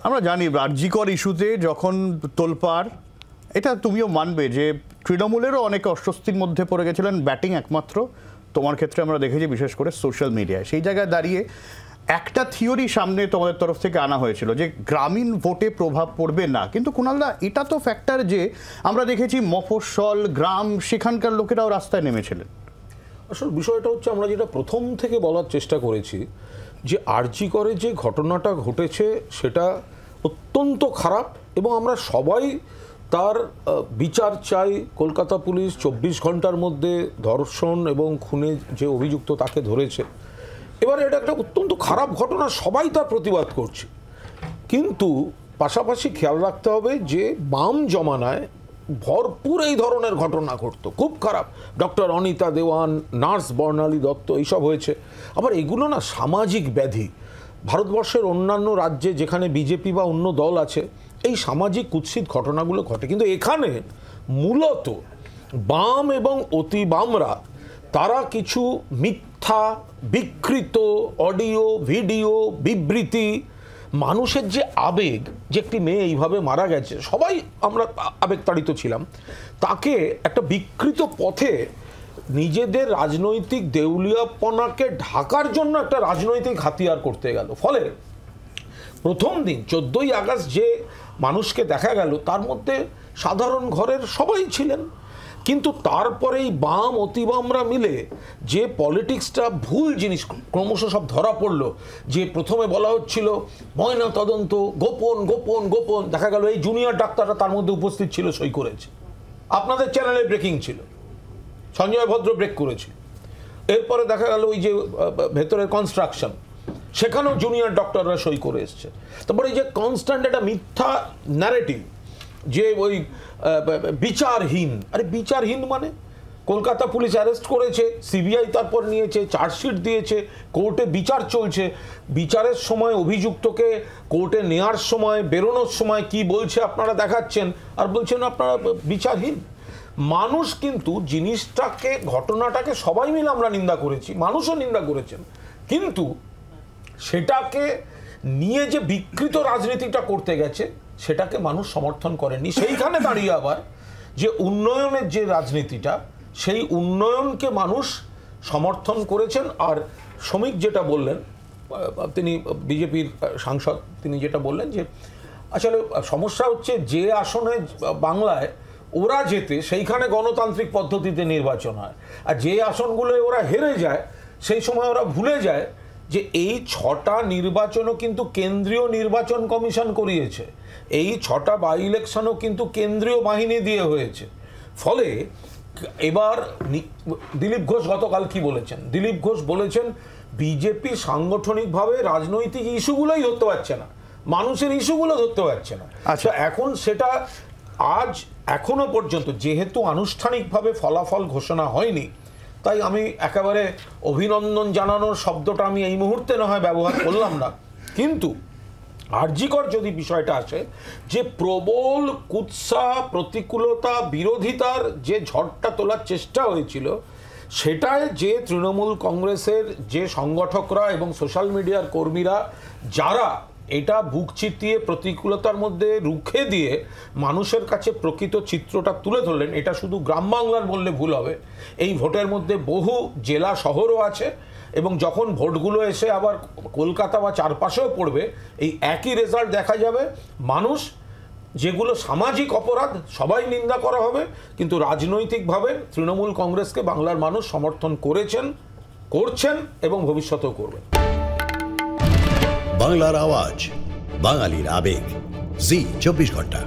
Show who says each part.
Speaker 1: আমরা জানি রাজ্যিকর ইস্যুতে যখন তোলপাড়, এটা তুমিও মানবে যে তৃণমূলেরও অনেকে অস্বস্তির মধ্যে পড়ে গেছিলেন, ব্যাটিং একমাত্র তোমার ক্ষেত্রে আমরা দেখেছি বিশেষ করে সোশ্যাল মিডিয়ায়। সেই জায়গায় দাঁড়িয়ে একটা থিওরি সামনে তোমাদের তরফ থেকে আনা হয়েছিল যে গ্রামীণ ভোটে প্রভাব পড়বে না, কিন্তু কুণালদা এটা তো ফ্যাক্টর যে আমরা দেখেছি মফস্বল গ্রাম সেখানকার লোকেরাও রাস্তায় নেমেছিলেন।
Speaker 2: আসল বিষয়টা হচ্ছে আমরা যেটা প্রথম থেকে বলার চেষ্টা করেছি যে আরজি করে যে ঘটনাটা ঘটেছে সেটা অত্যন্ত খারাপ এবং আমরা সবাই তার বিচার চাই। কলকাতা পুলিশ 24 ঘন্টার মধ্যে ধর্ষণ এবং খুনে যে অভিযুক্ত তাকে ধরেছে। এবার এটা একটা অত্যন্ত খারাপ ঘটনা, সবাই তার প্রতিবাদ করছে, কিন্তু পাশাপাশি খেয়াল রাখতে হবে যে বাম জমানায় ভরপুর এই ধরনের ঘটনা ঘটতো, খুব খারাপ। ডক্টর অনিতা দেওয়ান, নার্স বর্ণালী দত্ত, এইসব হয়েছে। আবার এগুলো না সামাজিক ব্যাধি। ভারতবর্ষের অন্যান্য রাজ্যে যেখানে বিজেপি বা অন্য দল আছে এই সামাজিক কুৎসিত ঘটনাগুলো ঘটে, কিন্তু এখানে মূলত বাম এবং অতি বামরা তারা কিছু মিথ্যা বিকৃত অডিও ভিডিও বিবৃতি, মানুষের যে আবেগ, যে একটি মেয়ে এইভাবে মারা গেছে, সবাই আমরা আবেগতাড়িত ছিলাম, তাকে একটা বিকৃত পথে নিজেদের রাজনৈতিক দেউলিয়াপনাকে ঢাকার জন্য একটা রাজনৈতিক হাতিয়ার করতে গেল। ফলে প্রথম দিন 14ই আগস্ট যে মানুষকে দেখা গেল তার মধ্যে সাধারণ ঘরের সবাই ছিলেন, কিন্তু তারপরেই বাম অতিবামরা মিলে যে পলিটিক্সটা ভুল জিনিস ক্রমশ সব ধরা পড়লো। যে প্রথমে বলা হচ্ছিল ময়না তদন্ত গোপন গোপন গোপন, দেখা গেল এই জুনিয়র ডাক্তাররা তার মধ্যে উপস্থিত ছিল, সই করেছে। আপনাদের চ্যানেলে ব্রেকিং ছিল, সঞ্জয় ভদ্র ব্রেক করেছিল। এরপরে দেখা গেল ওই যে ভেতরের কনস্ট্রাকশন, সেখানেও জুনিয়র ডক্টররা সই করে এসছে। তারপরে এই যে কনস্ট্যান্ট একটা মিথ্যা ন্যারেটিভ যে ওই বিচারহীন, আরে বিচারহীন মানে কলকাতা পুলিশ অ্যারেস্ট করেছে, সিবিআই তারপর নিয়েছে, চার্জশিট দিয়েছে, কোর্টে বিচার চলছে। বিচারের সময় অভিযুক্তকে কোর্টে নেওয়ার সময় বেরোনোর সময় কি বলছে আপনারা দেখাচ্ছেন আর বলছেন আপনারা বিচারহীন। মানুষ কিন্তু জিনিসটাকে, ঘটনাটাকে সবাই মিলে আমরা নিন্দা করেছি, মানুষও নিন্দা করেছেন, কিন্তু সেটাকে নিয়ে যে বিকৃত রাজনীতিটা করতে গেছে সেটাকে মানুষ সমর্থন করেনি। সেইখানে দাঁড়িয়ে আবার যে উন্নয়নের যে রাজনীতিটা, সেই উন্নয়নকে মানুষ সমর্থন করেছেন। আর শ্রমিক যেটা বললেন, তিনি বিজেপির সাংসদ, তিনি যেটা বললেন যে আসলে সমস্যা হচ্ছে যে আসনে বাংলায় ওরা যেতে সেইখানে গণতান্ত্রিক পদ্ধতিতে নির্বাচন হয়, আর যে আসনগুলোয় ওরা হেরে যায় সেই সময় ওরা ভুলে যায় যে এই 6টা নির্বাচনও কিন্তু কেন্দ্রীয় নির্বাচন কমিশন করিয়েছে, এই 6টা বাই ইলেকশনও কিন্তু কেন্দ্রীয় বাহিনী দিয়ে হয়েছে। ফলে এবার দিলীপ ঘোষ গতকাল কি বলেছেন? দিলীপ ঘোষ বলেছেন বিজেপি সাংগঠনিকভাবে রাজনৈতিক ইস্যুগুলোই ধরতে পারছে না, মানুষের ইস্যুগুলো ধরতে পারছে না। আচ্ছা, এখন সেটা আজ এখনো পর্যন্ত যেহেতু আনুষ্ঠানিকভাবে ফলাফল ঘোষণা হয়নি, তাই আমি একেবারে অভিনন্দন জানানোর শব্দটা আমি এই মুহূর্তে না হয় ব্যবহার করলাম না, কিন্তু আরজিকর যদি বিষয়টা আসে যে প্রবল কুৎসা প্রতিকূলতা বিরোধিতার যে ঝড়টা তোলার চেষ্টা হয়েছিল, সেটায় যে তৃণমূল কংগ্রেসের যে সংগঠকরা এবং সোশ্যাল মিডিয়ার কর্মীরা যারা এটা বুক চিতিয়ে প্রতিকূলতার মধ্যে রুখে দিয়ে মানুষের কাছে প্রকৃত চিত্রটা তুলে ধরলেন, এটা শুধু গ্রাম বাংলার বললে ভুল হবে। এই ভোটের মধ্যে বহু জেলা শহরও আছে, এবং যখন ভোটগুলো এসে আবার কলকাতা বা চারপাশেও পড়বে এই একই রেজাল্ট দেখা যাবে। মানুষ, যেগুলো সামাজিক অপরাধ সবাই নিন্দা করা হবে, কিন্তু রাজনৈতিকভাবে তৃণমূল কংগ্রেসকে বাংলার মানুষ সমর্থন করেছেন, করছেন এবং ভবিষ্যতেও করবেন।
Speaker 3: বাংলার আওয়াজ, বাঙালির আবেগ, জি 24 ঘন্টা।